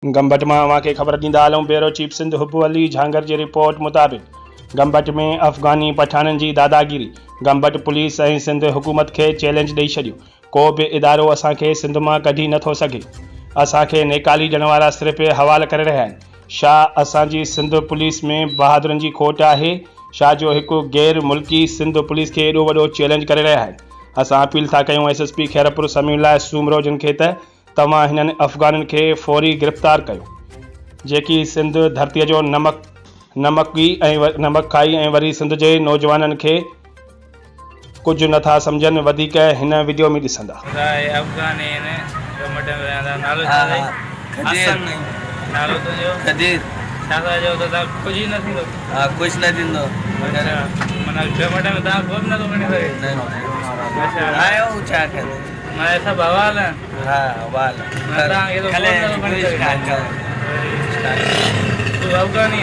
गंबट में अव्हांखे ख़बर ॾींदा हलूं। ब्यूरो चीफ सिंध हुब्बू अली झांगर जी रिपोर्ट मुताबिक़ गंबट में अफ़गानी पठाननि जी दादागिरी। गंबट पुलिस ऐं सिंध हुकूमत खे चैलेंज ॾेई छॾियो। को बि इदारो असांखे सिंध मां कढी नथो सघे। असांखे नेकाली ॾियण वारा सिर्फ़ हवाला करे रहिया आहिनि। छा असांजी सिंध पुलिस में बहादुरनि जी खोट आहे? छा जो हिकु गैर मुल्की सिंध पुलिस खे एॾो वॾो चैलेंज करे रहिया आहिनि? असां अपील था कयूं SSP खैरपुर समीउल्लाह सूमरोजन खे त तव्हां हिननि अफ़गाननि खे फौरी गिरफ़्तार कयो, जेकी सिंध धरतीअ जो नमक खाई ऐं वरी सिंध जे नौजवाननि खे कुझु नथा सम्झनि। वधीक हिन वीडियो में ॾिसंदा। अफ़गानी